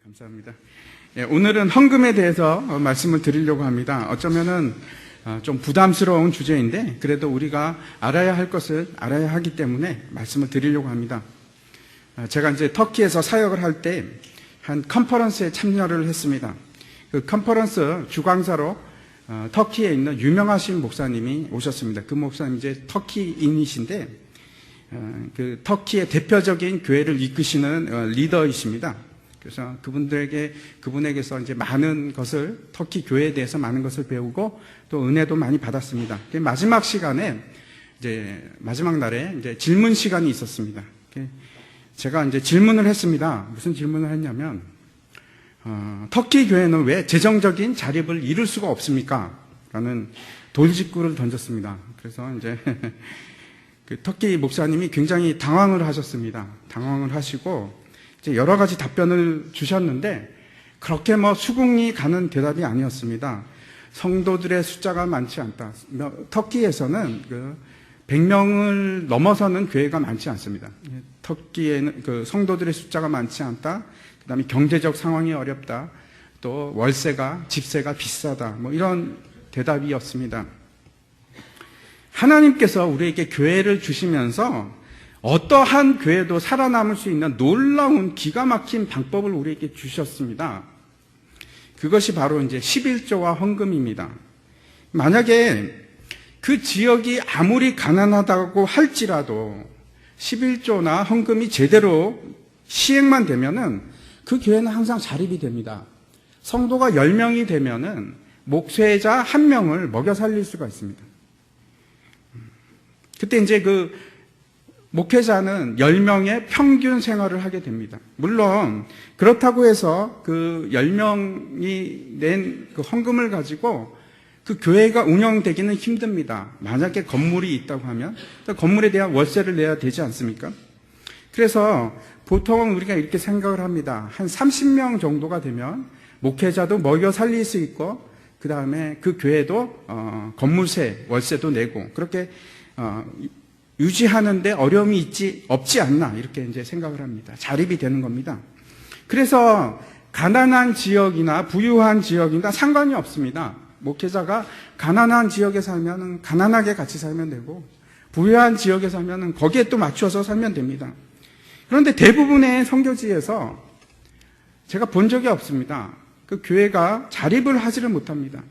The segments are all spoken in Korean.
감사합니다. 예, 오늘은 헌금에 대해서 말씀을 드리려고 합니다. 어쩌면은 좀 부담스러운 주제인데 그래도 우리가 알아야 할 것을 알아야 하기 때문에 말씀을 드리려고 합니다. 제가 이제 터키에서 사역을 할 때 한 컨퍼런스에 참여를 했습니다. 그 컨퍼런스 주광사로 터키에 있는 유명하신 목사님이 오셨습니다. 그 목사님 이제 터키인이신데 그 터키의 대표적인 교회를 이끄시는 리더이십니다. 그래서 그분에게서 이제 많은 것을, 터키 교회에 대해서 많은 것을 배우고 또 은혜도 많이 받았습니다. 마지막 시간에, 마지막 날에 이제 질문 시간이 있었습니다. 제가 이제 질문을 했습니다. 무슨 질문을 했냐면, 터키 교회는 왜 재정적인 자립을 이룰 수가 없습니까? 라는 돌직구를 던졌습니다. 그래서 이제, 그 터키 목사님이 굉장히 당황을 하셨습니다. 당황을 하시고, 여러 가지 답변을 주셨는데 그렇게 수긍이 가는 대답이 아니었습니다. 성도들의 숫자가 많지 않다. 터키에서는 100명을 넘어서는 교회가 많지 않습니다. 터키에는 그 성도들의 숫자가 많지 않다. 그다음에 경제적 상황이 어렵다. 또 월세가, 집세가 비싸다. 이런 대답이었습니다. 하나님께서 우리에게 교회를 주시면서 어떠한 교회도 살아남을 수 있는 놀라운 기가 막힌 방법을 우리에게 주셨습니다. 그것이 바로 이제 11조와 헌금입니다. 만약에 그 지역이 아무리 가난하다고 할지라도 11조나 헌금이 제대로 시행만 되면은 그 교회는 항상 자립이 됩니다. 성도가 10명이 되면은 목회자 1명을 먹여 살릴 수가 있습니다. 그때 이제 목회자는 10명의 평균 생활을 하게 됩니다. 물론 그렇다고 해서 그 10명이 낸 그 헌금을 가지고 그 교회가 운영되기는 힘듭니다. 만약에 건물이 있다고 하면 건물에 대한 월세를 내야 되지 않습니까? 그래서 보통 우리가 이렇게 생각을 합니다. 한 30명 정도가 되면 목회자도 먹여 살릴 수 있고 그 다음에 그 교회도 건물세, 월세도 내고 그렇게 유지하는데 어려움이 없지 않나 이렇게 이제 생각을 합니다. 자립이 되는 겁니다. 그래서 가난한 지역이나 부유한 지역이나 상관이 없습니다. 목회자가 가난한 지역에 살면 가난하게 같이 살면 되고 부유한 지역에 살면 거기에 또 맞춰서 살면 됩니다. 그런데 대부분의 선교지에서 제가 본 적이 없습니다. 그 교회가 자립을 하지를 못합니다.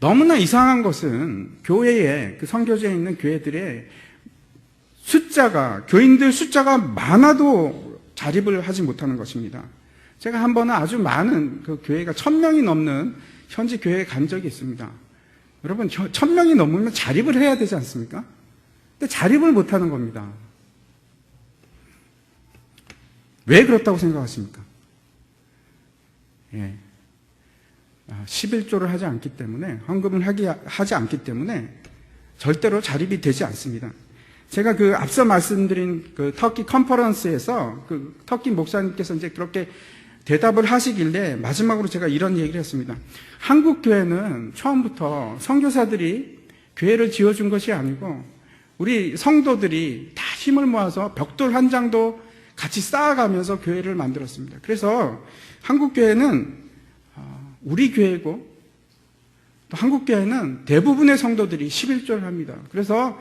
너무나 이상한 것은 교회에, 그 선교지에 있는 교회들의 교인들 숫자가 많아도 자립을 하지 못하는 것입니다. 제가 한 번은 아주 많은 그 교회가 1000명이 넘는 현지 교회에 간 적이 있습니다. 여러분, 1000명이 넘으면 자립을 해야 되지 않습니까? 근데 자립을 못하는 겁니다. 왜 그렇다고 생각하십니까? 11조를 하지 않기 때문에, 헌금을 하지 않기 때문에 절대로 자립이 되지 않습니다. 제가 앞서 말씀드린 터키 컨퍼런스에서 터키 목사님께서 이제 그렇게 대답을 하시길래 마지막으로 제가 이런 얘기를 했습니다. 한국 교회는 처음부터 선교사들이 교회를 지어준 것이 아니고 우리 성도들이 다 힘을 모아서 벽돌 한 장도 같이 쌓아가면서 교회를 만들었습니다. 그래서 한국 교회는 우리 교회고 또 한국 교회는 대부분의 성도들이 11조를 합니다. 그래서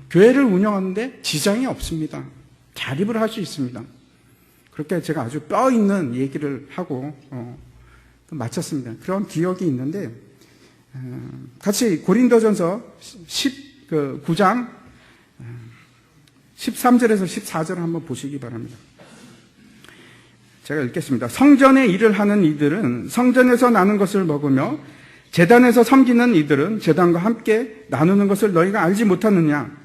교회를 운영하는데 지장이 없습니다. 자립을 할 수 있습니다. 그렇게 제가 아주 뼈 있는 얘기를 하고 마쳤습니다. 그런 기억이 있는데 같이 고린도전서 19장 13절에서 14절을 한번 보시기 바랍니다. 제가 읽겠습니다. 성전의 일을 하는 이들은 성전에서 나는 것을 먹으며 제단에서 섬기는 이들은 제단과 함께 나누는 것을 너희가 알지 못하느냐?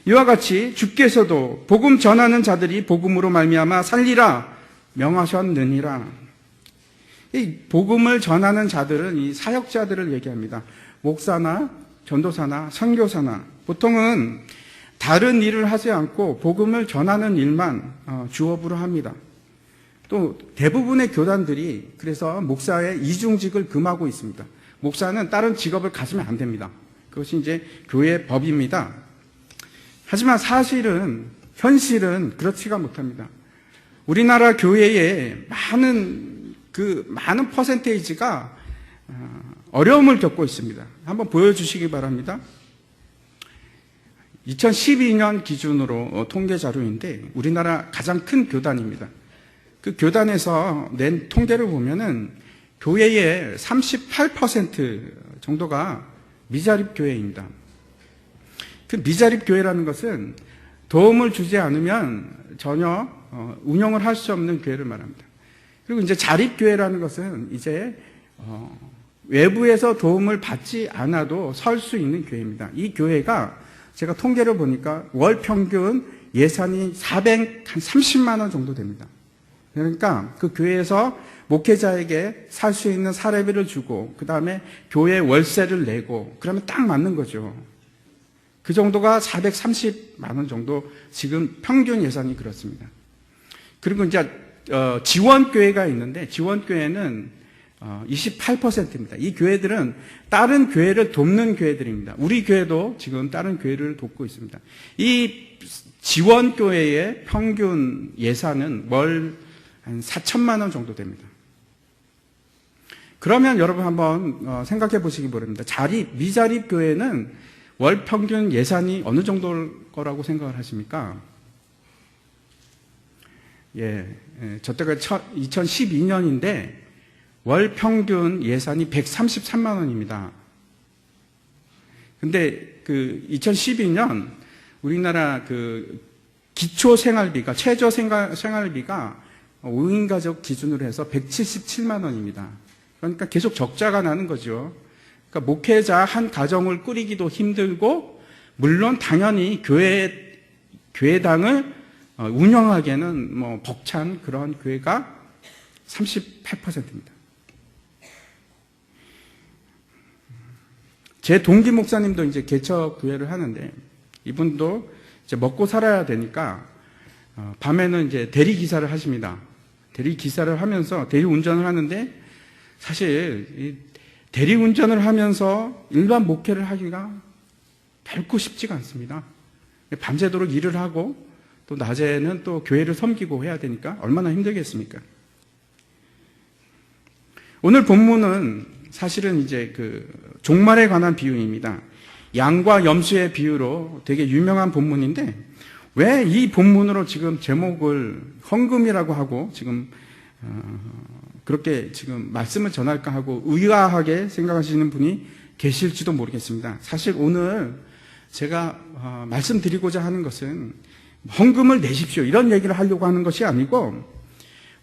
이와 같이 주께서도 복음 전하는 자들이 복음으로 말미암아 살리라 명하셨느니라. 이 복음을 전하는 자들은 이 사역자들을 얘기합니다. 목사나 전도사나 선교사나 보통은 다른 일을 하지 않고 복음을 전하는 일만 주업으로 합니다. 또 대부분의 교단들이 그래서 목사의 이중직을 금하고 있습니다. 목사는 다른 직업을 가지면 안 됩니다. 그것이 이제 교회의 법입니다. 하지만 현실은 그렇지가 못합니다. 우리나라 교회의 많은 퍼센테이지가 어려움을 겪고 있습니다. 한번 보여주시기 바랍니다. 2012년 기준으로 통계 자료인데 우리나라 가장 큰 교단입니다. 그 교단에서 낸 통계를 보면은 교회의 38% 정도가 미자립 교회입니다. 그 미자립 교회라는 것은 도움을 주지 않으면 전혀 운영을 할 수 없는 교회를 말합니다. 그리고 이제 자립교회라는 것은 이제 외부에서 도움을 받지 않아도 설 수 있는 교회입니다. 이 교회가 제가 통계를 보니까 월 평균 예산이 430만 원 정도 됩니다. 그러니까 그 교회에서 목회자에게 살 수 있는 사례비를 주고 그 다음에 교회 월세를 내고 그러면 딱 맞는 거죠. 그 정도가 430만 원 정도 지금 평균 예산이 그렇습니다. 그리고 이제 지원교회가 있는데 지원교회는 28%입니다. 이 교회들은 다른 교회를 돕는 교회들입니다. 우리 교회도 지금 다른 교회를 돕고 있습니다. 이 지원교회의 평균 예산은 월 한 4천만 원 정도 됩니다. 그러면 여러분 한번 생각해 보시기 바랍니다. 미자립 교회는 월 평균 예산이 어느 정도일 거라고 생각을 하십니까? 저 때가 2012년인데 월 평균 예산이 133만 원입니다. 근데 2012년 우리나라 기초 생활비가, 최저 생활비가 5인 가족 기준으로 해서 177만 원입니다. 그러니까 계속 적자가 나는 거죠. 그러니까 목회자 한 가정을 꾸리기도 힘들고, 물론 당연히 교회당을 운영하기에는 벅찬 그런 교회가 38%입니다. 제 동기 목사님도 이제 개척 교회를 하는데, 이분도 이제 먹고 살아야 되니까, 밤에는 이제 대리 기사를 하십니다. 대리 기사를 하면서 대리 운전을 하는데, 사실 대리 운전을 하면서 일반 목회를 하기가 결코 쉽지가 않습니다. 밤새도록 일을 하고 또 낮에는 또 교회를 섬기고 해야 되니까 얼마나 힘들겠습니까? 오늘 본문은 사실은 이제 종말에 관한 비유입니다. 양과 염소의 비유로 되게 유명한 본문인데, 왜 이 본문으로 지금 제목을 헌금이라고 하고 지금 그렇게 지금 말씀을 전할까 하고 의아하게 생각하시는 분이 계실지도 모르겠습니다. 사실 오늘 제가 말씀드리고자 하는 것은 헌금을 내십시오 이런 얘기를 하려고 하는 것이 아니고,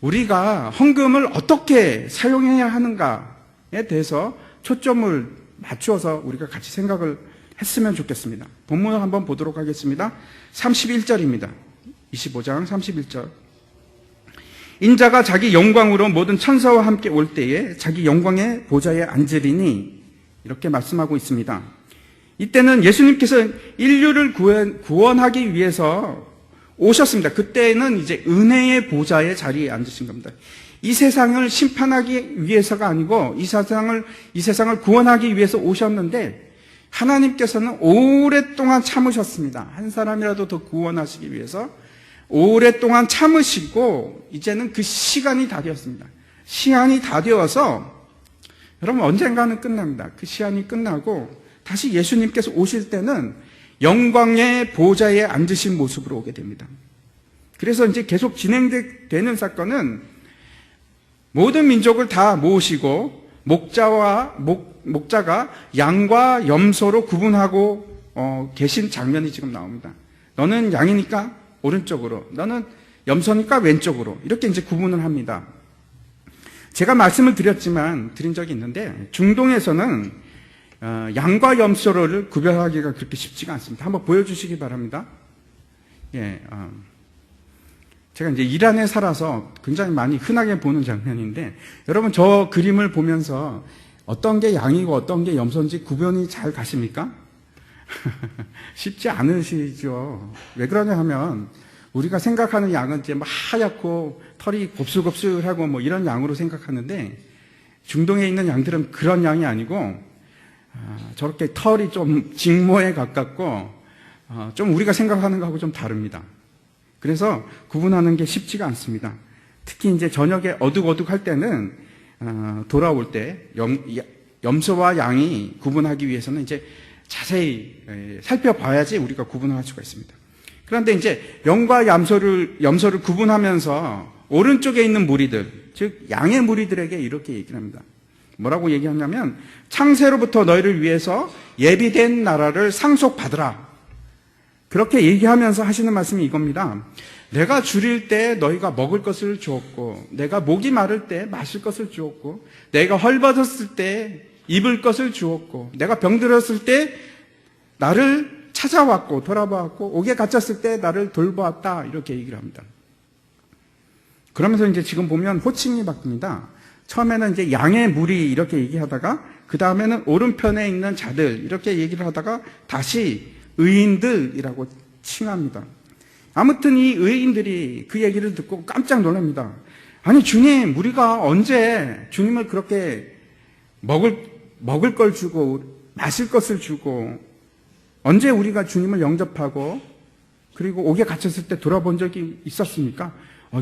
우리가 헌금을 어떻게 사용해야 하는가에 대해서 초점을 맞추어서 우리가 같이 생각을 했으면 좋겠습니다. 본문을 한번 보도록 하겠습니다. 31절입니다. 25장 31절. 인자가 자기 영광으로 모든 천사와 함께 올 때에 자기 영광의 보좌에 앉으리니, 이렇게 말씀하고 있습니다. 이때는 예수님께서 인류를 구원하기 위해서 오셨습니다. 그때는 이제 은혜의 보좌의 자리에 앉으신 겁니다. 이 세상을 심판하기 위해서가 아니고 이 세상을 구원하기 위해서 오셨는데, 하나님께서는 오랫동안 참으셨습니다. 한 사람이라도 더 구원하시기 위해서 오랫동안 참으시고, 이제는 그 시간이 다 되었습니다. 시간이 다 되어서 여러분 언젠가는 끝납니다. 그 시간이 끝나고 다시 예수님께서 오실 때는 영광의 보좌에 앉으신 모습으로 오게 됩니다. 그래서 이제 계속 진행되는 사건은 모든 민족을 다 모으시고 목자가 양과 염소로 구분하고 계신 장면이 지금 나옵니다. 너는 양이니까 오른쪽으로, 너는 염소니까 왼쪽으로, 이렇게 이제 구분을 합니다. 제가 말씀을 드린 적이 있는데, 중동에서는 양과 염소를 구별하기가 그렇게 쉽지가 않습니다. 한번 보여주시기 바랍니다. 제가 이제 이란에 살아서 굉장히 많이 흔하게 보는 장면인데, 여러분 저 그림을 보면서 어떤 게 양이고 어떤 게 염소인지 구분이 잘 가십니까? 쉽지 않으시죠. 왜 그러냐 하면, 우리가 생각하는 양은 이제 하얗고 털이 곱슬곱슬하고 이런 양으로 생각하는데, 중동에 있는 양들은 그런 양이 아니고 저렇게 털이 좀 직모에 가깝고 좀 우리가 생각하는 거하고 좀 다릅니다. 그래서 구분하는 게 쉽지가 않습니다. 특히 이제 저녁에 어둑어둑할 때는 돌아올 때 염소와 양이 구분하기 위해서는 이제 자세히 살펴봐야지 우리가 구분을 할 수가 있습니다. 그런데 이제 영과 염소를 구분하면서 오른쪽에 있는 무리들, 즉 양의 무리들에게 이렇게 얘기를 합니다. 뭐라고 얘기하냐면 창세로부터 너희를 위해서 예비된 나라를 상속받으라. 그렇게 얘기하면서 하시는 말씀이 이겁니다. 내가 줄일 때 너희가 먹을 것을 주었고, 내가 목이 마를 때 마실 것을 주었고, 내가 헐벗었을 때 입을 것을 주었고, 내가 병들었을 때 나를 찾아왔고 돌아보았고, 옥에 갇혔을 때 나를 돌보았다. 이렇게 얘기를 합니다. 그러면서 이제 지금 보면 호칭이 바뀝니다. 처음에는 이제 양의 무리 이렇게 얘기하다가 그 다음에는 오른편에 있는 자들 이렇게 얘기를 하다가 다시 의인들이라고 칭합니다. 아무튼 이 의인들이 그 얘기를 듣고 깜짝 놀랍니다. 아니 주님, 우리가 언제 주님을 그렇게 먹을 걸 주고 마실 것을 주고 언제 우리가 주님을 영접하고 그리고 옥에 갇혔을 때 돌아본 적이 있었습니까?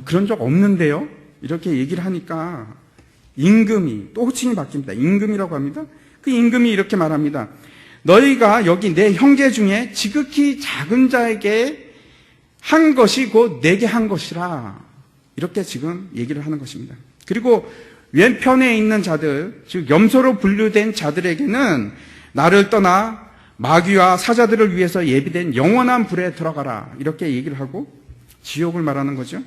그런 적 없는데요? 이렇게 얘기를 하니까 임금이, 또 호칭이 바뀝니다. 임금이라고 합니다. 그 임금이 이렇게 말합니다. 너희가 여기 내 형제 중에 지극히 작은 자에게 한 것이 곧 내게 한 것이라. 이렇게 지금 얘기를 하는 것입니다. 그리고 왼편에 있는 자들, 즉 염소로 분류된 자들에게는 나를 떠나 마귀와 사자들을 위해서 예비된 영원한 불에 들어가라. 이렇게 얘기를 하고 지옥을 말하는 거죠.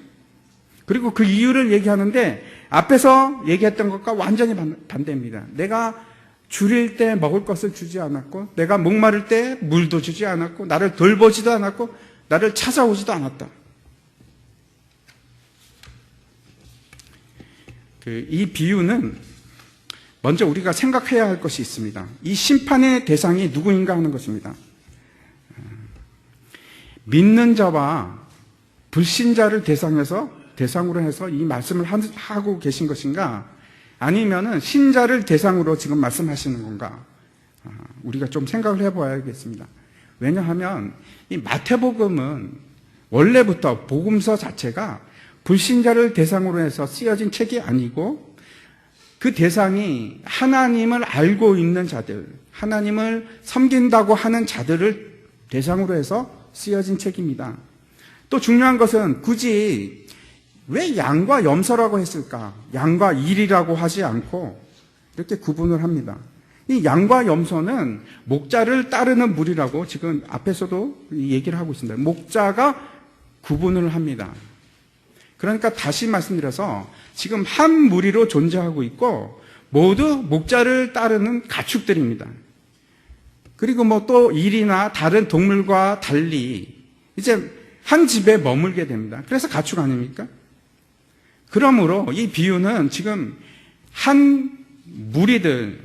그리고 그 이유를 얘기하는데 앞에서 얘기했던 것과 완전히 반대입니다. 내가 줄일 때 먹을 것을 주지 않았고, 내가 목마를 때 물도 주지 않았고, 나를 돌보지도 않았고, 나를 찾아오지도 않았다. 이 비유는 먼저 우리가 생각해야 할 것이 있습니다. 이 심판의 대상이 누구인가 하는 것입니다. 믿는 자와 불신자를 대상으로 해서 이 말씀을 하고 계신 것인가? 아니면은 신자를 대상으로 지금 말씀하시는 건가? 우리가 좀 생각을 해봐야겠습니다. 왜냐하면 이 마태복음은 원래부터 복음서 자체가 불신자를 대상으로 해서 쓰여진 책이 아니고 그 대상이 하나님을 알고 있는 자들, 하나님을 섬긴다고 하는 자들을 대상으로 해서 쓰여진 책입니다. 또 중요한 것은 굳이 왜 양과 염소라고 했을까? 양과 일이라고 하지 않고 이렇게 구분을 합니다. 이 양과 염소는 목자를 따르는 무리라고 지금 앞에서도 얘기를 하고 있습니다. 목자가 구분을 합니다. 그러니까 다시 말씀드려서 지금 한 무리로 존재하고 있고 모두 목자를 따르는 가축들입니다. 그리고 뭐 또 일이나 다른 동물과 달리 이제 한 집에 머물게 됩니다. 그래서 가축 아닙니까? 그러므로 이 비유는 지금 한 무리들,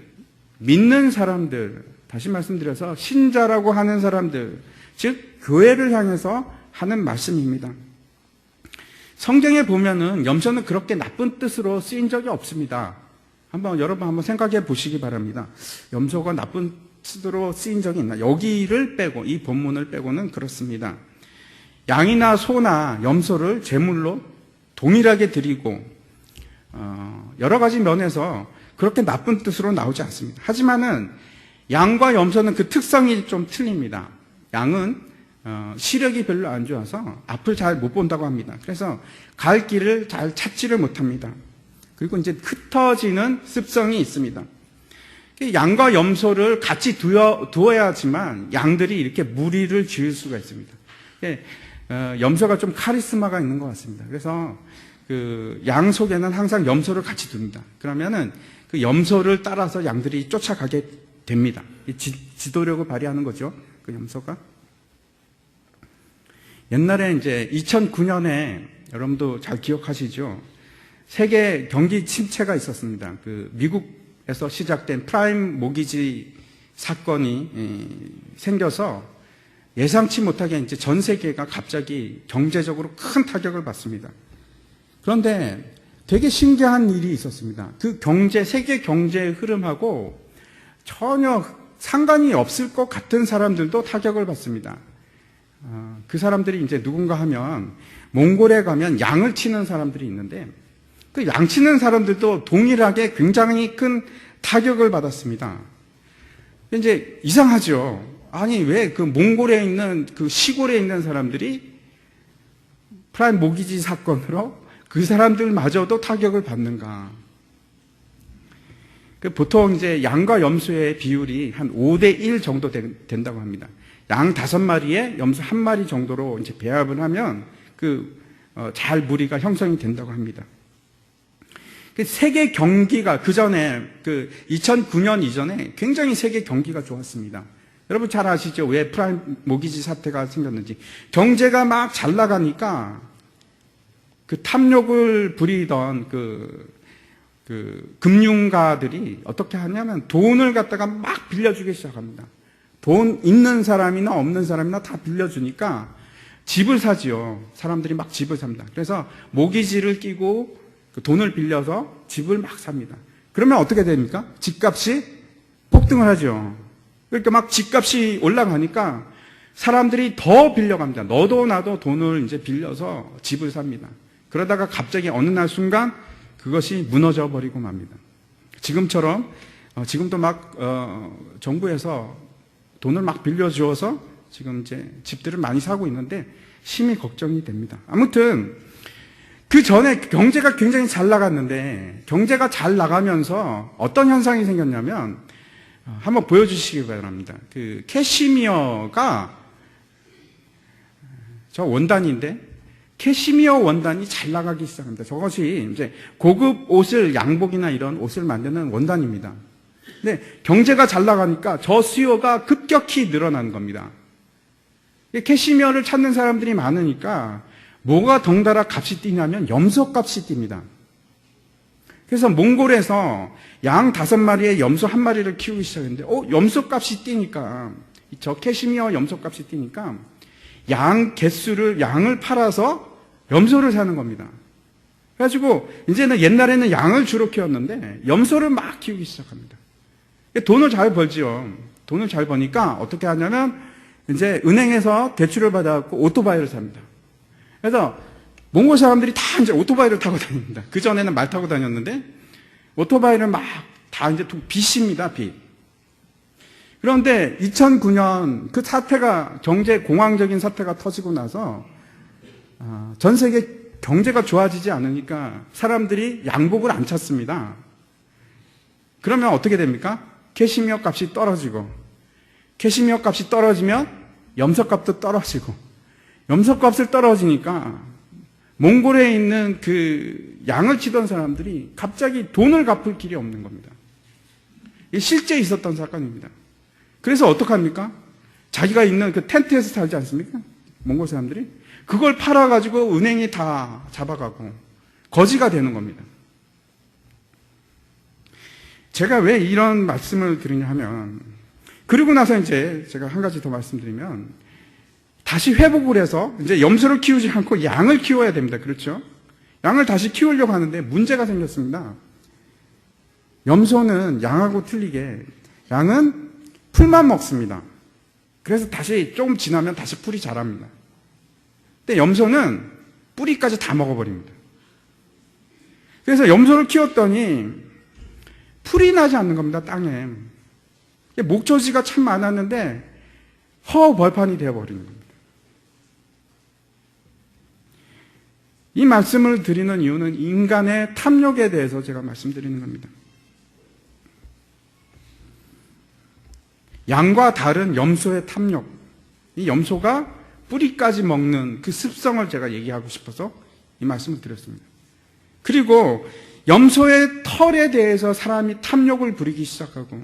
믿는 사람들, 다시 말씀드려서 신자라고 하는 사람들, 즉 교회를 향해서 하는 말씀입니다. 성경에 보면은 염소는 그렇게 나쁜 뜻으로 쓰인 적이 없습니다. 여러분 한번 생각해 보시기 바랍니다. 염소가 나쁜 뜻으로 쓰인 적이 있나? 여기를 빼고, 이 본문을 빼고는 그렇습니다. 양이나 소나 염소를 제물로 동일하게 드리고 여러 가지 면에서 그렇게 나쁜 뜻으로 나오지 않습니다. 하지만은 양과 염소는 그 특성이 좀 틀립니다. 양은 시력이 별로 안 좋아서 앞을 잘 못 본다고 합니다. 그래서 갈 길을 잘 찾지를 못합니다. 그리고 이제 흩어지는 습성이 있습니다. 양과 염소를 같이 두어야지만 양들이 이렇게 무리를 지을 수가 있습니다. 염소가 좀 카리스마가 있는 것 같습니다. 그래서 그 양 속에는 항상 염소를 같이 둡니다. 그러면은 그 염소를 따라서 양들이 쫓아가게 됩니다. 지도력을 발휘하는 거죠. 그 염소가. 옛날에 이제 2009년에 여러분도 잘 기억하시죠? 세계 경기 침체가 있었습니다. 그 미국에서 시작된 프라임 모기지 사건이 생겨서 예상치 못하게 이제 전 세계가 갑자기 경제적으로 큰 타격을 받습니다. 그런데 되게 신기한 일이 있었습니다. 그 세계 경제의 흐름하고 전혀 상관이 없을 것 같은 사람들도 타격을 받습니다. 그 사람들이 이제 누군가 하면 몽골에 가면 양을 치는 사람들이 있는데 그 양 치는 사람들도 동일하게 굉장히 큰 타격을 받았습니다. 이제 이상하죠. 아니 왜 그 몽골에 있는 그 시골에 있는 사람들이 프라임 모기지 사건으로 그 사람들마저도 타격을 받는가? 보통 이제 양과 염소의 비율이 한 5대1 정도 된다고 합니다. 양 5마리에 염소 1마리 정도로 이제 배합을 하면 잘 무리가 형성이 된다고 합니다. 세계 경기가 그 전에 2009년 이전에 굉장히 세계 경기가 좋았습니다. 여러분 잘 아시죠? 왜 프라임 모기지 사태가 생겼는지. 경제가 막 잘 나가니까 그 탐욕을 부리던 금융가들이 어떻게 하냐면 돈을 갖다가 막 빌려주기 시작합니다. 돈 있는 사람이나 없는 사람이나 다 빌려주니까 집을 사지요. 사람들이 막 집을 삽니다. 그래서 모기지를 끼고 그 돈을 빌려서 집을 막 삽니다. 그러면 어떻게 됩니까? 집값이 폭등을 하죠. 그러니까 막 집값이 올라가니까 사람들이 더 빌려갑니다. 너도 나도 돈을 이제 빌려서 집을 삽니다. 그러다가 갑자기 어느 날 순간 그것이 무너져 버리고 맙니다. 지금처럼 지금도 막 정부에서 돈을 막 빌려주어서 지금 이제 집들을 많이 사고 있는데 심히 걱정이 됩니다. 아무튼 그 전에 경제가 굉장히 잘 나갔는데 경제가 잘 나가면서 어떤 현상이 생겼냐면 한번 보여주시기 바랍니다. 그 캐시미어가 저 원단인데 캐시미어 원단이 잘 나가기 시작합니다. 저것이 이제 고급 옷을 양복이나 이런 옷을 만드는 원단입니다. 근데 경제가 잘 나가니까 저 수요가 급격히 늘어나는 겁니다. 캐시미어를 찾는 사람들이 많으니까 뭐가 덩달아 값이 뛰냐면 염소 값이 뜁니다. 그래서 몽골에서 양 5마리에 염소 1마리를 키우기 시작했는데 염소 값이 뛰니까 저 캐시미어 염소 값이 뛰니까 양을 팔아서 염소를 사는 겁니다. 그래가지고 이제는 옛날에는 양을 주로 키웠는데 염소를 막 키우기 시작합니다. 돈을 잘 벌지요. 돈을 잘 버니까 어떻게 하냐면 이제 은행에서 대출을 받아갖고 오토바이를 삽니다. 그래서 몽골 사람들이 다 이제 오토바이를 타고 다닙니다. 그전에는 말 타고 다녔는데 오토바이를 막 다 이제 빚입니다, 빚. 그런데 2009년 그 사태가 경제 공황적인 사태가 터지고 나서 전 세계 경제가 좋아지지 않으니까 사람들이 양복을 안 찾습니다. 그러면 어떻게 됩니까? 캐시미어 값이 떨어지고 캐시미어 값이 떨어지면 염소 값도 떨어지고 염소 값을 떨어지니까 몽골에 있는 그 양을 치던 사람들이 갑자기 돈을 갚을 길이 없는 겁니다. 이게 실제 있었던 사건입니다. 그래서 어떡합니까? 자기가 있는 그 텐트에서 살지 않습니까? 몽골 사람들이. 그걸 팔아가지고 은행이 다 잡아가고 거지가 되는 겁니다. 제가 왜 이런 말씀을 드리냐 하면, 그리고 나서 이제 제가 한 가지 더 말씀드리면, 다시 회복을 해서 이제 염소를 키우지 않고 양을 키워야 됩니다. 그렇죠? 양을 다시 키우려고 하는데 문제가 생겼습니다. 염소는 양하고 틀리게 양은 풀만 먹습니다. 그래서 다시 조금 지나면 다시 풀이 자랍니다. 근데 염소는 뿌리까지 다 먹어버립니다. 그래서 염소를 키웠더니 풀이 나지 않는 겁니다, 땅에. 목조지가 참 많았는데 허벌판이 되어버리는 겁니다. 이 말씀을 드리는 이유는 인간의 탐욕에 대해서 제가 말씀드리는 겁니다. 양과 다른 염소의 탐욕, 이 염소가 뿌리까지 먹는 그 습성을 제가 얘기하고 싶어서 이 말씀을 드렸습니다. 그리고 염소의 털에 대해서 사람이 탐욕을 부리기 시작하고,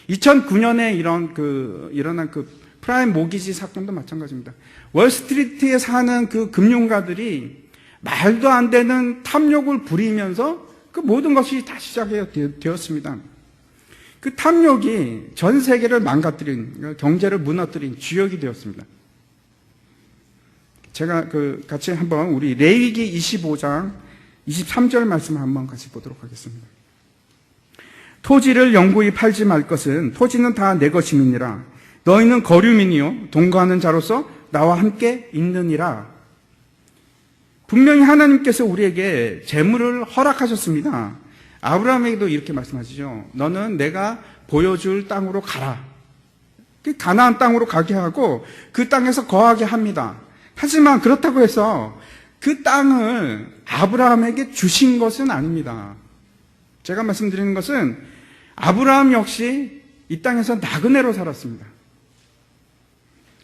2009년에 일어난 그 프라임 모기지 사건도 마찬가지입니다. 월스트리트에 사는 그 금융가들이 말도 안 되는 탐욕을 부리면서 그 모든 것이 다 시작이 되었습니다. 그 탐욕이 전 세계를 망가뜨린, 경제를 무너뜨린 주역이 되었습니다. 제가 같이 한번 우리 레위기 25장 23절 말씀 한번 같이 보도록 하겠습니다. 토지를 영구히 팔지 말 것은 토지는 다 내 것임이니라. 너희는 거류민이요 동거하는 자로서 나와 함께 있느니라. 분명히 하나님께서 우리에게 재물을 허락하셨습니다. 아브라함에게도 이렇게 말씀하시죠. 너는 내가 보여줄 땅으로 가라. 가나안 땅으로 가게 하고 그 땅에서 거하게 합니다. 하지만 그렇다고 해서 그 땅을 아브라함에게 주신 것은 아닙니다. 제가 말씀드리는 것은 아브라함 역시 이 땅에서 나그네로 살았습니다.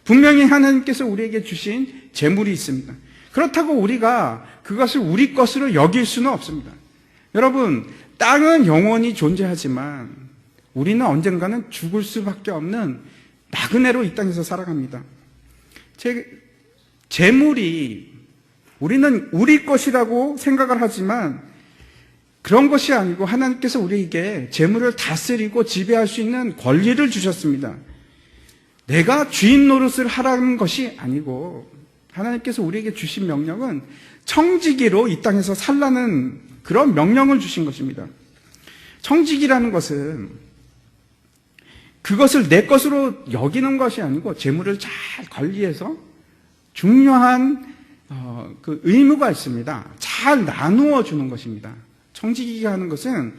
분명히 하나님께서 우리에게 주신 재물이 있습니다. 그렇다고 우리가 그것을 우리 것으로 여길 수는 없습니다. 여러분, 땅은 영원히 존재하지만 우리는 언젠가는 죽을 수밖에 없는 나그네로 이 땅에서 살아갑니다. 재물이 우리는 우리 것이라고 생각을 하지만 그런 것이 아니고 하나님께서 우리에게 재물을 다스리고 지배할 수 있는 권리를 주셨습니다. 내가 주인 노릇을 하라는 것이 아니고 하나님께서 우리에게 주신 명령은 청지기로 이 땅에서 살라는 그런 명령을 주신 것입니다. 청지기라는 것은 그것을 내 것으로 여기는 것이 아니고 재물을 잘 관리해서 중요한 그 의무가 있습니다. 잘 나누어 주는 것입니다. 청지기가 하는 것은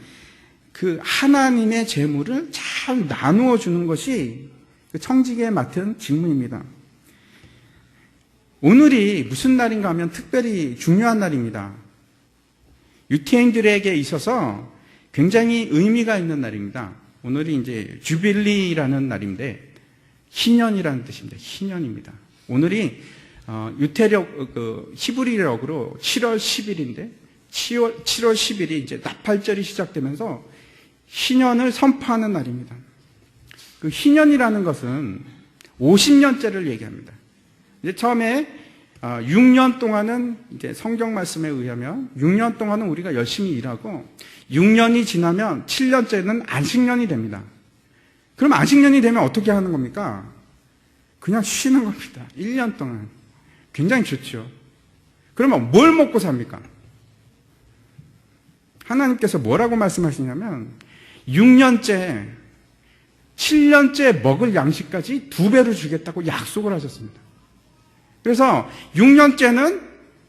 그 하나님의 재물을 잘 나누어 주는 것이 그 청지기에 맡은 직무입니다. 오늘이 무슨 날인가 하면 특별히 중요한 날입니다. 유태인들에게 있어서 굉장히 의미가 있는 날입니다. 오늘이 이제 주빌리라는 날인데 희년이라는 뜻입니다. 희년입니다. 오늘이 유태력 히브리력으로 7월 10일인데 7월 10일이 이제 나팔절이 시작되면서 희년을 선포하는 날입니다. 그 희년이라는 것은 50년째를 얘기합니다. 이제 처음에 6년 동안은 이제 성경 말씀에 의하면 6년 동안은 우리가 열심히 일하고 6년이 지나면 7년째는 안식년이 됩니다. 그럼 안식년이 되면 어떻게 하는 겁니까? 그냥 쉬는 겁니다. 1년 동안. 굉장히 좋죠. 그러면 뭘 먹고 삽니까? 하나님께서 뭐라고 말씀하시냐면 6년째, 7년째 먹을 양식까지 2배로 주겠다고 약속을 하셨습니다. 그래서 6년째는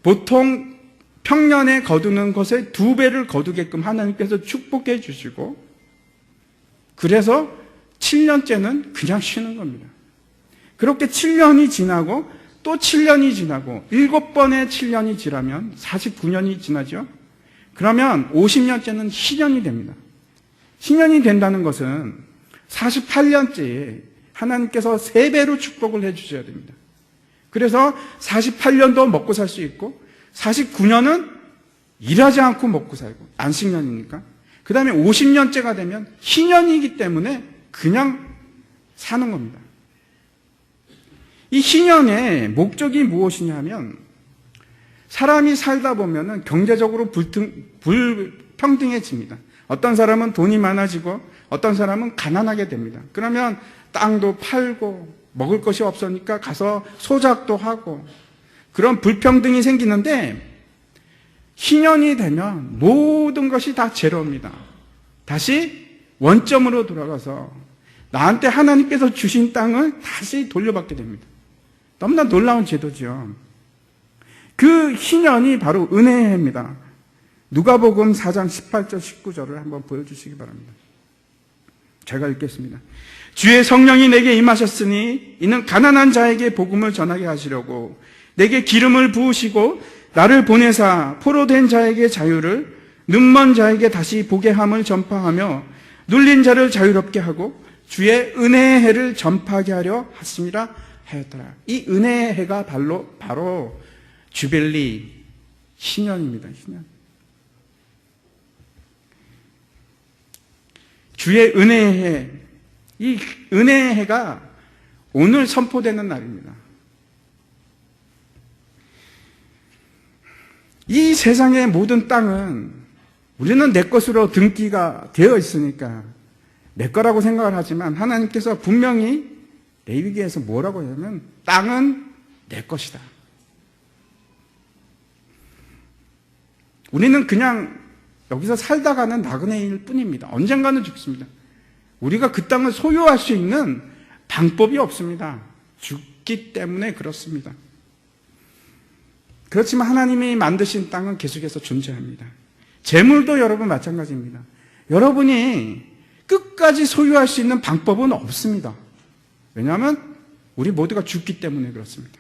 보통 평년에 거두는 것의 2배를 거두게끔 하나님께서 축복해 주시고 그래서 7년째는 그냥 쉬는 겁니다. 그렇게 7년이 지나고 또 7년이 지나고 7번의 7년이 지나면 49년이 지나죠. 그러면 50년째는 희년이 됩니다. 희년이 된다는 것은 48년째에 하나님께서 3배로 축복을 해 주셔야 됩니다. 그래서 48년도 먹고 살 수 있고 49년은 일하지 않고 먹고 살고 안식년이니까 그 다음에 50년째가 되면 희년이기 때문에 그냥 사는 겁니다. 이 희년의 목적이 무엇이냐 하면 사람이 살다 보면 경제적으로 불평등해집니다. 어떤 사람은 돈이 많아지고 어떤 사람은 가난하게 됩니다. 그러면 땅도 팔고 먹을 것이 없으니까 가서 소작도 하고 그런 불평등이 생기는데 희년이 되면 모든 것이 다 제로입니다. 다시 원점으로 돌아가서 나한테 하나님께서 주신 땅을 다시 돌려받게 됩니다. 너무나 놀라운 제도죠. 그 희년이 바로 은혜의 해입니다. 누가복음 4장 18절 19절을 한번 보여주시기 바랍니다. 제가 읽겠습니다. 주의 성령이 내게 임하셨으니 이는 가난한 자에게 복음을 전하게 하시려고 내게 기름을 부으시고 나를 보내사 포로된 자에게 자유를 눈먼 자에게 다시 보게 함을 전파하며 눌린 자를 자유롭게 하고 주의 은혜의 해를 전파하게 하려 하심이라 하였더라. 이 은혜의 해가 바로 주빌리 희년입니다. 희년. 주의 은혜의 해. 이 은혜의 해가 오늘 선포되는 날입니다. 이 세상의 모든 땅은 우리는 내 것으로 등기가 되어 있으니까 내 거라고 생각을 하지만 하나님께서 분명히 레위기에서 뭐라고 하냐면 땅은 내 것이다. 우리는 그냥 여기서 살다가는 나그네일 뿐입니다. 언젠가는 죽습니다. 우리가 그 땅을 소유할 수 있는 방법이 없습니다. 죽기 때문에 그렇습니다. 그렇지만 하나님이 만드신 땅은 계속해서 존재합니다. 재물도 여러분 마찬가지입니다. 여러분이 끝까지 소유할 수 있는 방법은 없습니다. 왜냐하면 우리 모두가 죽기 때문에 그렇습니다.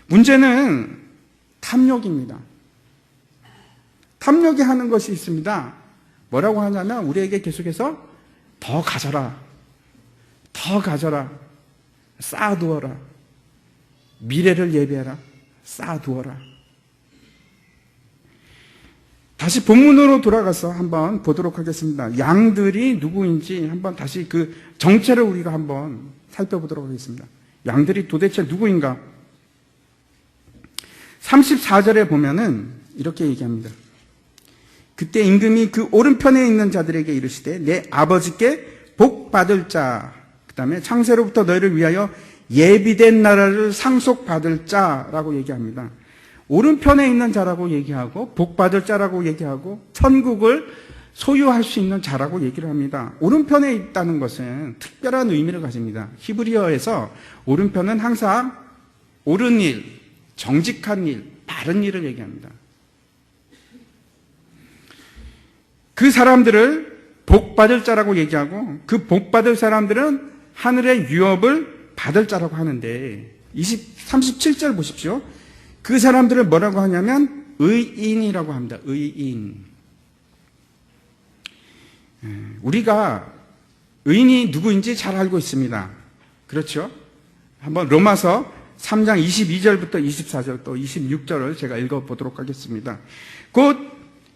문제는 탐욕입니다. 탐욕이 하는 것이 있습니다. 뭐라고 하냐면 우리에게 계속해서 더 가져라, 더 가져라, 쌓아두어라, 미래를 예비해라, 쌓아두어라. 다시 본문으로 돌아가서 한번 보도록 하겠습니다. 양들이 누구인지 한번 다시 그 정체를 우리가 한번 살펴보도록 하겠습니다. 양들이 도대체 누구인가? 34절에 보면은 이렇게 얘기합니다. 그때 임금이 그 오른편에 있는 자들에게 이르시되 내 아버지께 복 받을 자, 그 다음에 창세로부터 너희를 위하여 예비된 나라를 상속받을 자라고 얘기합니다. 오른편에 있는 자라고 얘기하고 복 받을 자라고 얘기하고 천국을 소유할 수 있는 자라고 얘기를 합니다. 오른편에 있다는 것은 특별한 의미를 가집니다. 히브리어에서 오른편은 항상 옳은 일, 정직한 일, 바른 일을 얘기합니다. 그 사람들을 복받을 자라고 얘기하고 그 복받을 사람들은 하늘의 유업을 받을 자라고 하는데 37절 보십시오. 그 사람들을 뭐라고 하냐면 의인이라고 합니다. 의인. 우리가 의인이 누구인지 잘 알고 있습니다. 그렇죠? 한번 로마서 3장 22절부터 24절 또 26절을 제가 읽어보도록 하겠습니다. 곧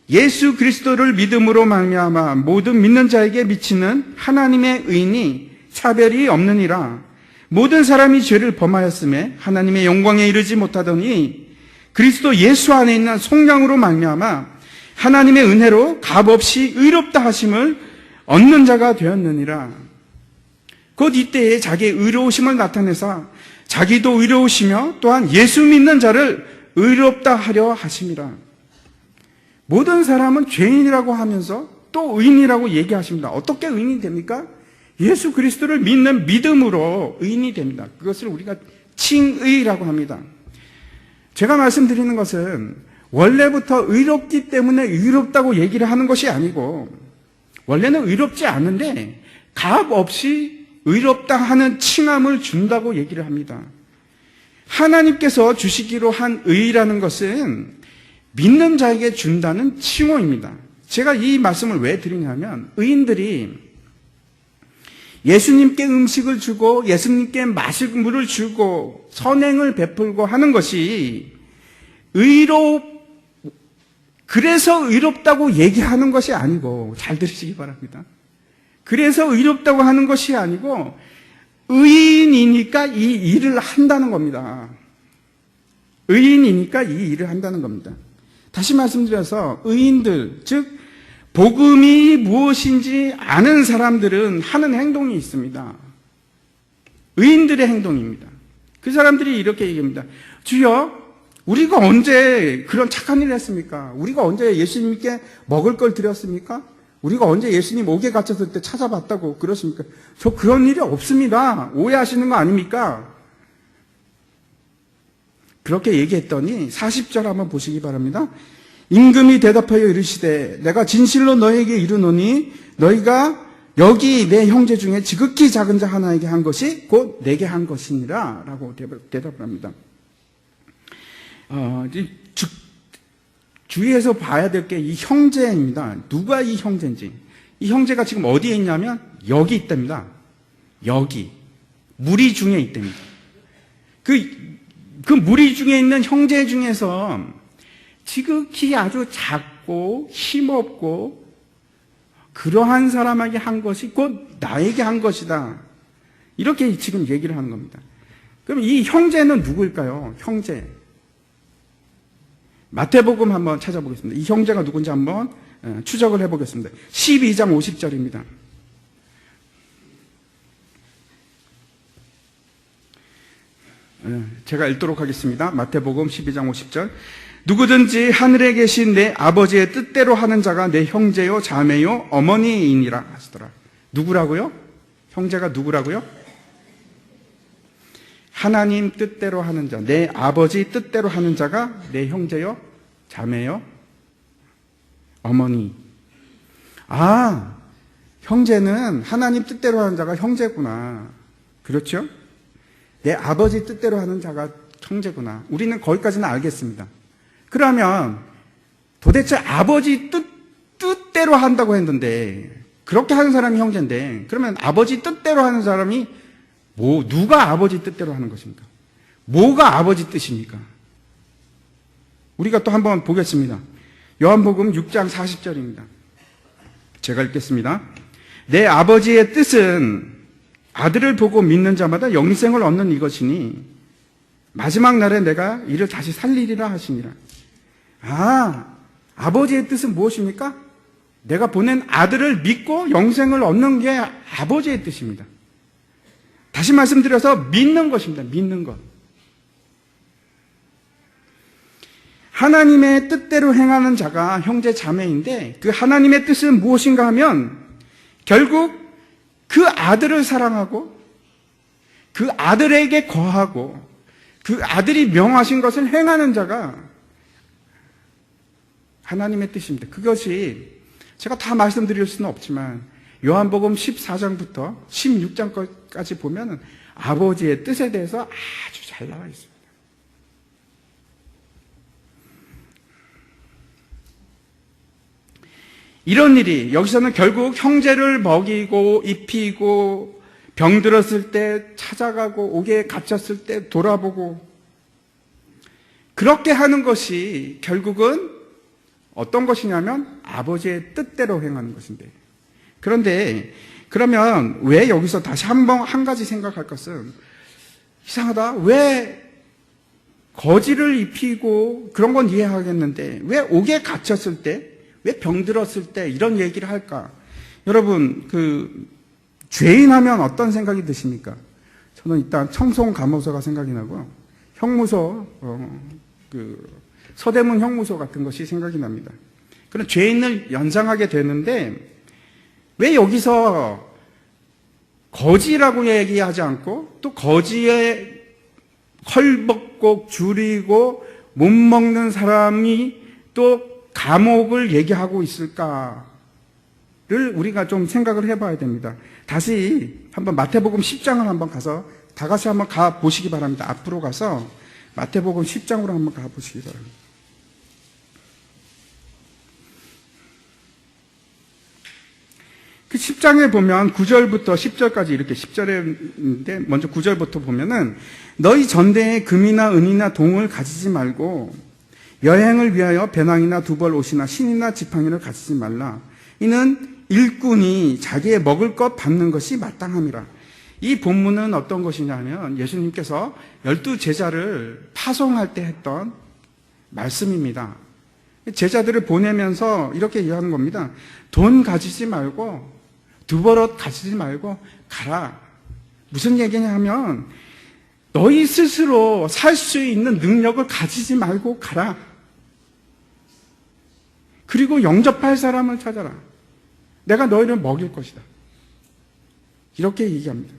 예수 그리스도를 믿음으로 말미암아 모든 믿는 자에게 미치는 하나님의 의인이 차별이 없느니라. 모든 사람이 죄를 범하였음에 하나님의 영광에 이르지 못하더니 그리스도 예수 안에 있는 속량으로 말미암아 하나님의 은혜로 값없이 의롭다 하심을 얻는 자가 되었느니라. 곧 이때에 자기의 의로우심을 나타내사 자기도 의로우시며 또한 예수 믿는 자를 의롭다 하려 하심이라. 모든 사람은 죄인이라고 하면서 또 의인이라고 얘기하십니다. 어떻게 의인이 됩니까? 예수 그리스도를 믿는 믿음으로 의인이 됩니다. 그것을 우리가 칭의라고 합니다. 제가 말씀드리는 것은 원래부터 의롭기 때문에 의롭다고 얘기를 하는 것이 아니고 원래는 의롭지 않은데 값 없이 의롭다 하는 칭함을 준다고 얘기를 합니다. 하나님께서 주시기로 한 의라는 것은 믿는 자에게 준다는 칭호입니다. 제가 이 말씀을 왜 드리냐면 의인들이 예수님께 음식을 주고 예수님께 마실 물을 주고 선행을 베풀고 하는 것이 그래서 의롭다고 얘기하는 것이 아니고, 잘 들으시기 바랍니다. 그래서 의롭다고 하는 것이 아니고 의인이니까 이 일을 한다는 겁니다. 의인이니까 이 일을 한다는 겁니다. 다시 말씀드려서 의인들, 즉 복음이 무엇인지 아는 사람들은 하는 행동이 있습니다. 의인들의 행동입니다. 그 사람들이 이렇게 얘기합니다. 주여, 우리가 언제 그런 착한 일을 했습니까? 우리가 언제 예수님께 먹을 걸 드렸습니까? 우리가 언제 예수님 옥에 갇혔을 때 찾아봤다고 그러십니까? 저 그런 일이 없습니다. 오해하시는 거 아닙니까? 그렇게 얘기했더니 40절 한번 보시기 바랍니다. 임금이 대답하여 이르시되 내가 진실로 너에게 이르노니 너희가 여기 내 형제 중에 지극히 작은 자 하나에게 한 것이 곧 내게 한 것이니라 라고 대답을 합니다. 주위에서 봐야 될 게 이 형제입니다. 누가 이 형제인지. 이 형제가 지금 어디에 있냐면 여기 있답니다. 여기. 무리 중에 있답니다. 그 무리 중에 있는 형제 중에서 지극히 아주 작고 힘없고 그러한 사람에게 한 것이 곧 나에게 한 것이다. 이렇게 지금 얘기를 하는 겁니다. 그럼 이 형제는 누구일까요? 형제. 마태복음 한번 찾아보겠습니다. 이 형제가 누군지 한번 추적을 해보겠습니다. 12장 50절입니다. 제가 읽도록 하겠습니다. 마태복음 12장 50절. 누구든지 하늘에 계신 내 아버지의 뜻대로 하는 자가 내 형제요 자매요 어머니이니라 하시더라. 누구라고요? 형제가 누구라고요? 하나님 뜻대로 하는 자, 내 아버지 뜻대로 하는 자가 내 형제요, 자매요, 어머니. 아, 형제는 하나님 뜻대로 하는 자가 형제구나. 그렇죠? 내 아버지 뜻대로 하는 자가 형제구나. 우리는 거기까지는 알겠습니다. 그러면 도대체 아버지 뜻대로 한다고 했는데, 그렇게 하는 사람이 형제인데, 그러면 아버지 뜻대로 하는 사람이 누가 아버지 뜻대로 하는 것입니까? 뭐가 아버지 뜻입니까? 우리가 또 한번 보겠습니다. 요한복음 6장 40절입니다. 제가 읽겠습니다. 내 아버지의 뜻은 아들을 보고 믿는 자마다 영생을 얻는 이것이니 마지막 날에 내가 이를 다시 살리리라 하시니라. 아, 아버지의 뜻은 무엇입니까? 내가 보낸 아들을 믿고 영생을 얻는 게 아버지의 뜻입니다. 다시 말씀드려서 믿는 것입니다. 믿는 것. 하나님의 뜻대로 행하는 자가 형제 자매인데, 그 하나님의 뜻은 무엇인가 하면 결국 그 아들을 사랑하고 그 아들에게 거하고 그 아들이 명하신 것을 행하는 자가 하나님의 뜻입니다. 그것이 제가 다 말씀드릴 수는 없지만 요한복음 14장부터 16장까지 보면 아버지의 뜻에 대해서 아주 잘 나와 있습니다. 이런 일이 여기서는 결국 형제를 먹이고 입히고 병들었을 때 찾아가고 옥에 갇혔을 때 돌아보고 그렇게 하는 것이 결국은 어떤 것이냐면 아버지의 뜻대로 행하는 것인데, 그런데 그러면 왜 여기서 다시 한 가지 생각할 것은, 이상하다, 왜 거지를 입히고 그런 건 이해하겠는데 왜 옥에 갇혔을 때, 왜 병들었을 때 이런 얘기를 할까? 여러분, 죄인 하면 어떤 생각이 드십니까? 저는 일단 청송감호소가 생각이 나고요. 형무소, 서대문 형무소 같은 것이 생각이 납니다. 그런 죄인을 연상하게 되는데 왜 여기서 거지라고 얘기하지 않고 또 거지에 헐벗고 줄이고 못 먹는 사람이 또 감옥을 얘기하고 있을까를 우리가 좀 생각을 해봐야 됩니다. 다시 한번 마태복음 10장을 한번 가서 다 같이 한번 가 보시기 바랍니다. 앞으로 가서 마태복음 10장으로 한번 가 보시기 바랍니다. 그 10장에 보면 9절부터 10절까지 이렇게 10절인데 먼저 9절부터 보면은 너희 전대에 금이나 은이나 동을 가지지 말고 여행을 위하여 배낭이나 두벌 옷이나 신이나 지팡이를 가지지 말라. 이는 일꾼이 자기의 먹을 것 받는 것이 마땅함이라. 이 본문은 어떤 것이냐면 예수님께서 12제자를 파송할 때 했던 말씀입니다. 제자들을 보내면서 이렇게 얘기하는 겁니다. 돈 가지지 말고 두벌옷 가지지 말고 가라. 무슨 얘기냐 하면 너희 스스로 살 수 있는 능력을 가지지 말고 가라. 그리고 영접할 사람을 찾아라. 내가 너희를 먹일 것이다. 이렇게 얘기합니다.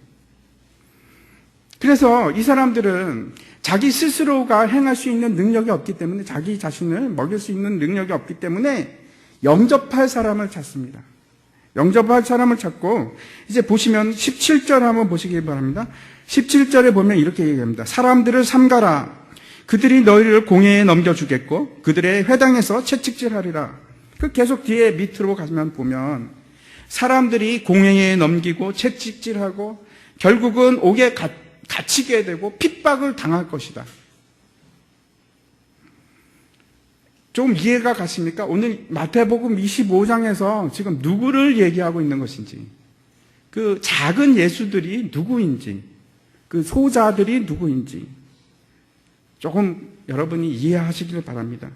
그래서 이 사람들은 자기 스스로가 행할 수 있는 능력이 없기 때문에, 자기 자신을 먹일 수 있는 능력이 없기 때문에 영접할 사람을 찾습니다. 영접할 사람을 찾고, 이제 보시면 17절 한번 보시기 바랍니다. 17절에 보면 이렇게 얘기합니다. 사람들을 삼가라. 그들이 너희를 공회에 넘겨주겠고 그들의 회당에서 채찍질하리라. 계속 뒤에 밑으로 가면 보면 사람들이 공회에 넘기고 채찍질하고 결국은 옥에 갇히게 되고 핍박을 당할 것이다. 좀 이해가 가십니까? 오늘 마태복음 25장에서 지금 누구를 얘기하고 있는 것인지, 그 작은 예수들이 누구인지, 그 소자들이 누구인지 조금 여러분이 이해하시길 바랍니다.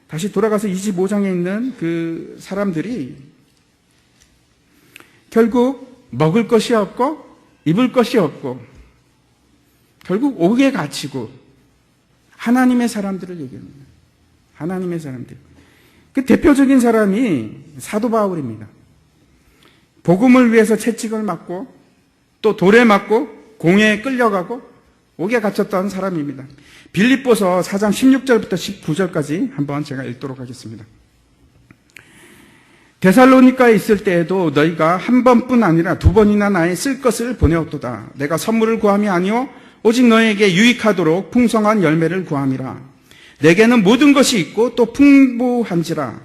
다시 돌아가서 25장에 있는 그 사람들이 결국 먹을 것이 없고 입을 것이 없고 결국 옥에 갇히고 하나님의 사람들을 얘기합니다. 하나님의 사람들. 그 대표적인 사람이 사도 바울입니다. 복음을 위해서 채찍을 맞고 또 돌에 맞고 공회에 끌려가고 옥에 갇혔던 사람입니다. 빌립보서 4장 16절부터 19절까지 한번 제가 읽도록 하겠습니다. 데살로니가에 있을 때에도 너희가 한 번뿐 아니라 두 번이나 나의 쓸 것을 보내었도다. 내가 선물을 구함이 아니요 오직 너에게 유익하도록 풍성한 열매를 구함이라. 내게는 모든 것이 있고 또 풍부한지라.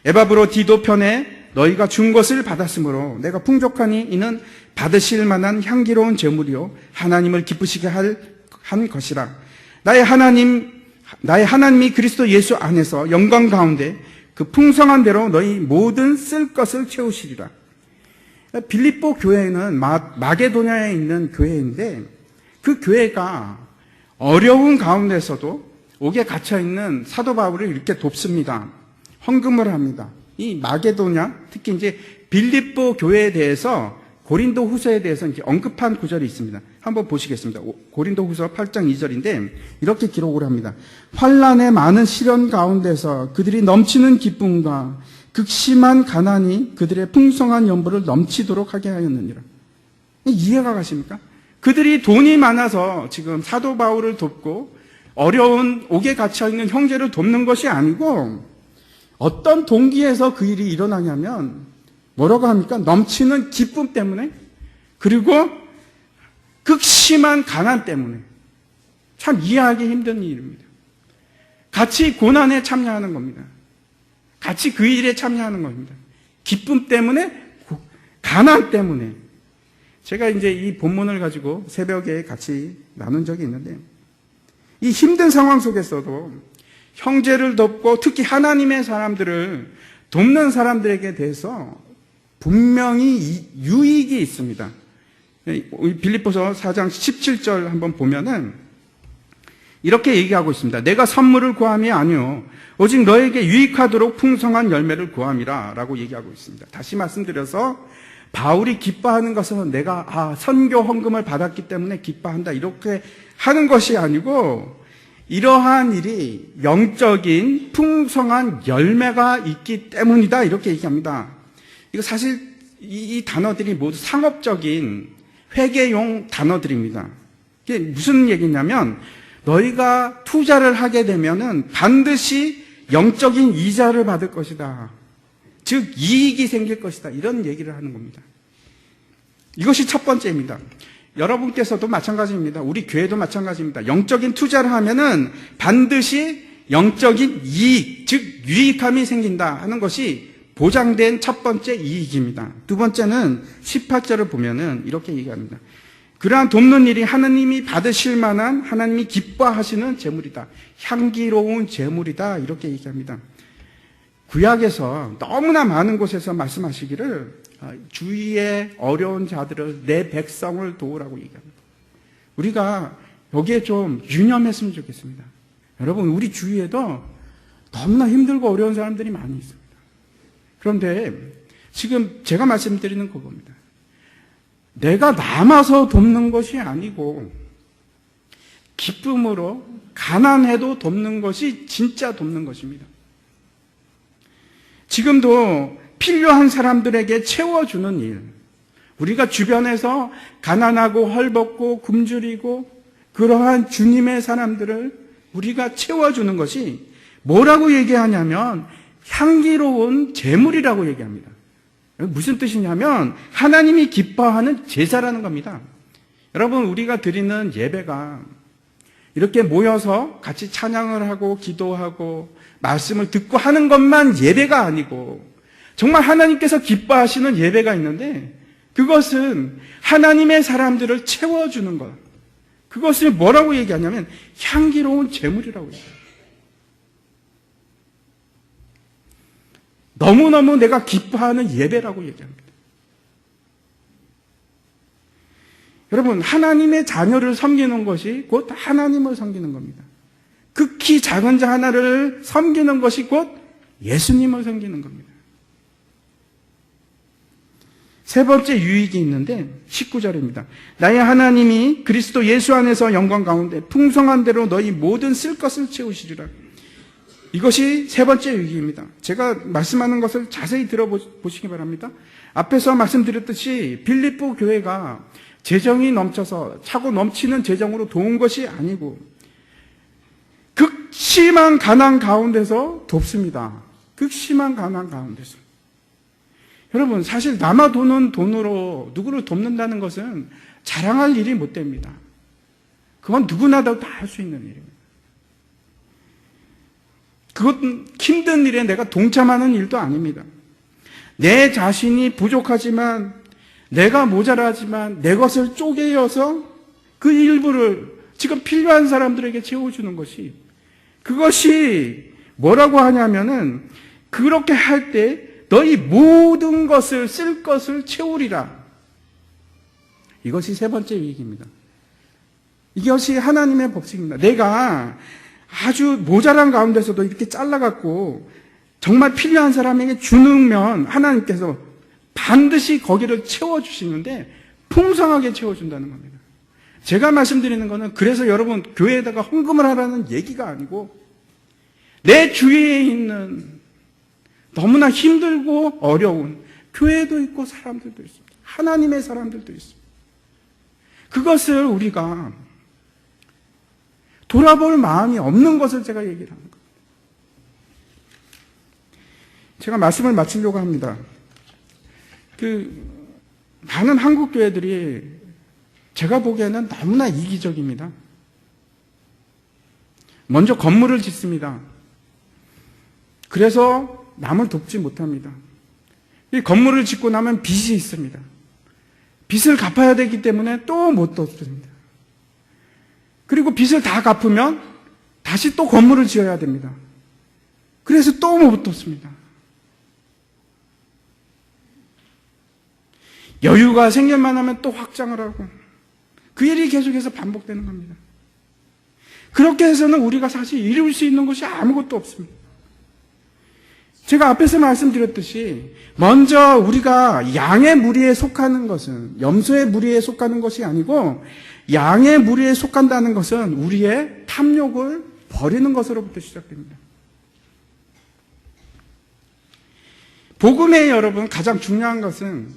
에바브로 디도 편에 너희가 준 것을 받았으므로 내가 풍족하니 이는 받으실 만한 향기로운 제물이요 하나님을 기쁘시게 한 것이라. 나의 하나님이 그리스도 예수 안에서 영광 가운데 그 풍성한 대로 너희 모든 쓸 것을 채우시리라. 빌립보 교회는 마게도냐에 있는 교회인데 그 교회가 어려운 가운데서도 옥에 갇혀 있는 사도 바울을 이렇게 돕습니다. 헌금을 합니다. 이 마게도냐, 특히 이제 빌립보 교회에 대해서 고린도 후서에 대해서 이제 언급한 구절이 있습니다. 한번 보시겠습니다. 고린도 후서 8장 2절인데 이렇게 기록을 합니다. 환난의 많은 시련 가운데서 그들이 넘치는 기쁨과 극심한 가난이 그들의 풍성한 연보를 넘치도록 하게 하였느니라. 이해가 가십니까? 그들이 돈이 많아서 지금 사도 바울을 돕고 어려운 옥에 갇혀있는 형제를 돕는 것이 아니고 어떤 동기에서 그 일이 일어나냐면 뭐라고 합니까? 넘치는 기쁨 때문에 그리고 극심한 가난 때문에. 참 이해하기 힘든 일입니다. 같이 고난에 참여하는 겁니다. 같이 그 일에 참여하는 겁니다. 기쁨 때문에, 가난 때문에. 제가 이제 이 본문을 가지고 새벽에 같이 나눈 적이 있는데 이 힘든 상황 속에서도 형제를 돕고 특히 하나님의 사람들을 돕는 사람들에게 대해서 분명히 유익이 있습니다. 빌립보서 4장 17절 한번 보면은 이렇게 얘기하고 있습니다. 내가 선물을 구함이 아니요 오직 너에게 유익하도록 풍성한 열매를 구함이라 라고 얘기하고 있습니다. 다시 말씀드려서 바울이 기뻐하는 것은 내가 선교 헌금을 받았기 때문에 기뻐한다 이렇게 하는 것이 아니고 이러한 일이 영적인 풍성한 열매가 있기 때문이다 이렇게 얘기합니다. 이거 사실 이 단어들이 모두 상업적인 회계용 단어들입니다. 이게 무슨 얘기냐면 너희가 투자를 하게 되면은 반드시 영적인 이자를 받을 것이다. 즉 이익이 생길 것이다. 이런 얘기를 하는 겁니다. 이것이 첫 번째입니다. 여러분께서도 마찬가지입니다. 우리 교회도 마찬가지입니다. 영적인 투자를 하면은 반드시 영적인 이익, 즉 유익함이 생긴다 하는 것이 보장된 첫 번째 이익입니다. 두 번째는 18절을 보면은 이렇게 얘기합니다. 그러한 돕는 일이 하나님이 받으실 만한 하나님이 기뻐하시는 제물이다. 향기로운 제물이다. 이렇게 얘기합니다. 구약에서 너무나 많은 곳에서 말씀하시기를 주위의 어려운 자들을 내 백성을 도우라고 얘기합니다. 우리가 여기에 좀 유념했으면 좋겠습니다. 여러분 우리 주위에도 너무나 힘들고 어려운 사람들이 많이 있습니다. 그런데 지금 제가 말씀드리는 그겁니다. 내가 남아서 돕는 것이 아니고 기쁨으로 가난해도 돕는 것이 진짜 돕는 것입니다. 지금도 필요한 사람들에게 채워주는 일, 우리가 주변에서 가난하고 헐벗고 굶주리고 그러한 주님의 사람들을 우리가 채워주는 것이 뭐라고 얘기하냐면 향기로운 제물이라고 얘기합니다. 무슨 뜻이냐면 하나님이 기뻐하는 제사라는 겁니다. 여러분 우리가 드리는 예배가 이렇게 모여서 같이 찬양을 하고 기도하고 말씀을 듣고 하는 것만 예배가 아니고 정말 하나님께서 기뻐하시는 예배가 있는데 그것은 하나님의 사람들을 채워주는 것. 그것을 뭐라고 얘기하냐면 향기로운 제물이라고 얘기해요. 너무너무 내가 기뻐하는 예배라고 얘기합니다. 여러분 하나님의 자녀를 섬기는 것이 곧 하나님을 섬기는 겁니다. 극히 작은 자 하나를 섬기는 것이 곧 예수님을 섬기는 겁니다. 세 번째 유익이 있는데 19절입니다. 나의 하나님이 그리스도 예수 안에서 영광 가운데 풍성한 대로 너희 모든 쓸 것을 채우시리라. 이것이 세 번째 유익입니다. 제가 말씀하는 것을 자세히 들어보시기 바랍니다. 앞에서 말씀드렸듯이 빌립보 교회가 재정이 넘쳐서 차고 넘치는 재정으로 도운 것이 아니고 극심한 가난 가운데서 돕습니다. 극심한 가난 가운데서. 여러분, 사실 남아 도는 돈으로 누구를 돕는다는 것은 자랑할 일이 못 됩니다. 그건 누구나 다 할 수 있는 일입니다. 그것은 힘든 일에 내가 동참하는 일도 아닙니다. 내 자신이 부족하지만, 내가 모자라지만 내 것을 쪼개어서 그 일부를 지금 필요한 사람들에게 채워주는 것이, 그것이 뭐라고 하냐면은, 그렇게 할 때 너희 모든 것을 쓸 것을 채우리라. 이것이 세 번째 유익입니다. 이것이 하나님의 법칙입니다. 내가 아주 모자란 가운데서도 이렇게 잘라갖고 정말 필요한 사람에게 주면 하나님께서 반드시 거기를 채워주시는데 풍성하게 채워준다는 겁니다. 제가 말씀드리는 것은 그래서 여러분 교회에다가 헌금을 하라는 얘기가 아니고 내 주위에 있는 너무나 힘들고 어려운 교회도 있고 사람들도 있습니다. 하나님의 사람들도 있습니다. 그것을 우리가 돌아볼 마음이 없는 것을 제가 얘기를 하는 겁니다. 제가 말씀을 마치려고 합니다. 많은 한국 교회들이 제가 보기에는 너무나 이기적입니다. 먼저 건물을 짓습니다. 그래서 남을 돕지 못합니다. 이 건물을 짓고 나면 빚이 있습니다. 빚을 갚아야 되기 때문에 또 못 돕습니다. 그리고 빚을 다 갚으면 다시 또 건물을 지어야 됩니다. 그래서 또 못 돕습니다. 여유가 생길만 하면 또 확장을 하고 그 일이 계속해서 반복되는 겁니다. 그렇게 해서는 우리가 사실 이룰 수 있는 것이 아무것도 없습니다. 제가 앞에서 말씀드렸듯이 먼저 우리가 양의 무리에 속하는 것은 염소의 무리에 속하는 것이 아니고 양의 무리에 속한다는 것은 우리의 탐욕을 버리는 것으로부터 시작됩니다. 복음의 여러분 가장 중요한 것은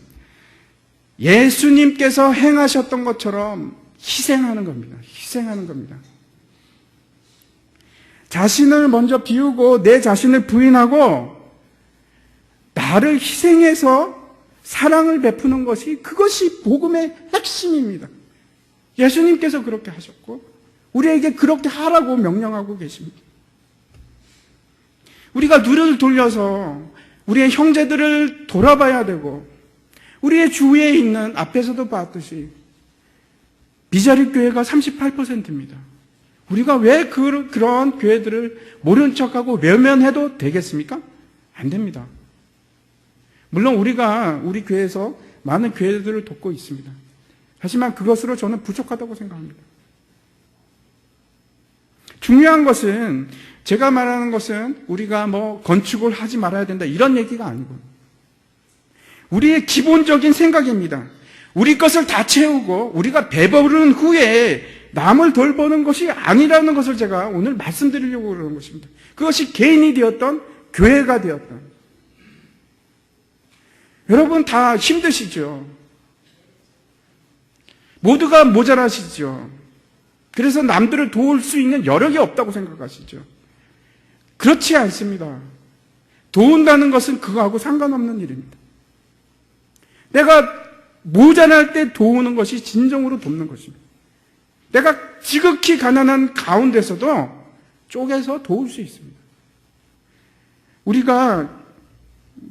예수님께서 행하셨던 것처럼 희생하는 겁니다. 희생하는 겁니다. 자신을 먼저 비우고 내 자신을 부인하고 나를 희생해서 사랑을 베푸는 것이 그것이 복음의 핵심입니다. 예수님께서 그렇게 하셨고 우리에게 그렇게 하라고 명령하고 계십니다. 우리가 눈을 돌려서 우리의 형제들을 돌아봐야 되고 우리의 주위에 있는 앞에서도 봤듯이 비자립 교회가 38%입니다. 우리가 왜 그런 교회들을 모른 척하고 외면해도 되겠습니까? 안 됩니다. 물론 우리가 우리 교회에서 많은 교회들을 돕고 있습니다. 하지만 그것으로 저는 부족하다고 생각합니다. 중요한 것은 제가 말하는 것은 우리가 건축을 하지 말아야 된다 이런 얘기가 아니고 우리의 기본적인 생각입니다. 우리 것을 다 채우고 우리가 배부른 후에 남을 돌보는 것이 아니라는 것을 제가 오늘 말씀드리려고 그러는 것입니다. 그것이 개인이 되었던 교회가 되었던 여러분 다 힘드시죠? 모두가 모자라시죠? 그래서 남들을 도울 수 있는 여력이 없다고 생각하시죠? 그렇지 않습니다. 도운다는 것은 그거하고 상관없는 일입니다. 내가 모자랄 때 도우는 것이 진정으로 돕는 것입니다. 내가 지극히 가난한 가운데서도 쪼개서 도울 수 있습니다. 우리가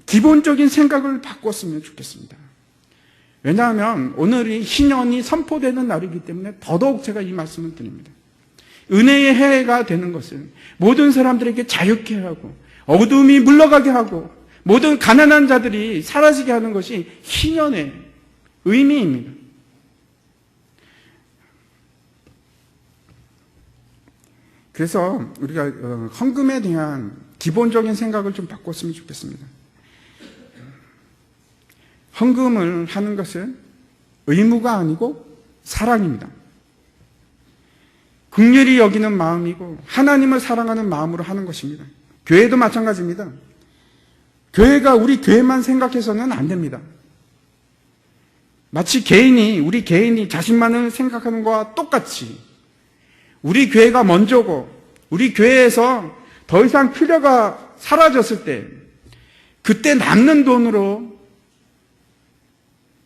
기본적인 생각을 바꿨으면 좋겠습니다. 왜냐하면 오늘이 희년이 선포되는 날이기 때문에 더더욱 제가 이 말씀을 드립니다. 은혜의 해가 되는 것은 모든 사람들에게 자유케 하고 어둠이 물러가게 하고 모든 가난한 자들이 사라지게 하는 것이 희년의 의미입니다. 그래서 우리가 헌금에 대한 기본적인 생각을 좀 바꿨으면 좋겠습니다. 헌금을 하는 것은 의무가 아니고 사랑입니다. 긍휼히 여기는 마음이고 하나님을 사랑하는 마음으로 하는 것입니다. 교회도 마찬가지입니다. 교회가 우리 교회만 생각해서는 안 됩니다. 마치 우리 개인이 자신만을 생각하는 것과 똑같이 우리 교회가 먼저고 우리 교회에서 더 이상 필요가 사라졌을 때 그때 남는 돈으로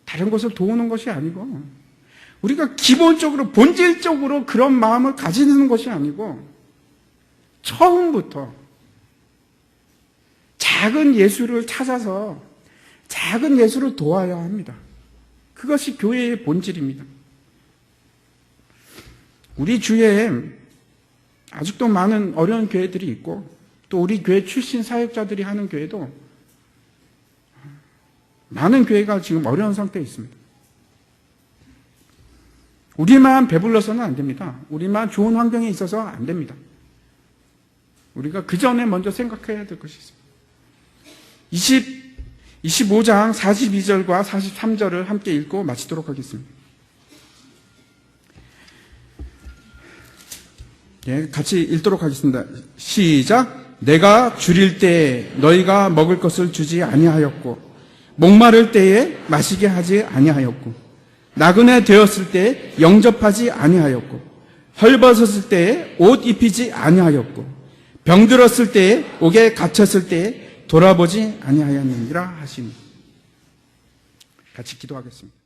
다른 것을 도우는 것이 아니고 우리가 기본적으로 본질적으로 그런 마음을 가지는 것이 아니고 처음부터 작은 예수를 찾아서 작은 예수를 도와야 합니다. 그것이 교회의 본질입니다. 우리 주위에 아직도 많은 어려운 교회들이 있고 또 우리 교회 출신 사역자들이 하는 교회도 많은 교회가 지금 어려운 상태에 있습니다. 우리만 배불러서는 안 됩니다. 우리만 좋은 환경에 있어서 안 됩니다. 우리가 그 전에 먼저 생각해야 될 것이 있습니다. 25장 42절과 43절을 함께 읽고 마치도록 하겠습니다. 예, 같이 읽도록 하겠습니다. 시작. 내가 줄일 때에 너희가 먹을 것을 주지 아니하였고 목마를 때에 마시게 하지 아니하였고 나그네 되었을 때에 영접하지 아니하였고 헐벗었을 때에 옷 입히지 아니하였고 병들었을 때에 옥에 갇혔을 때에 돌아보지 아니하였느니라 하시니. 같이 기도하겠습니다.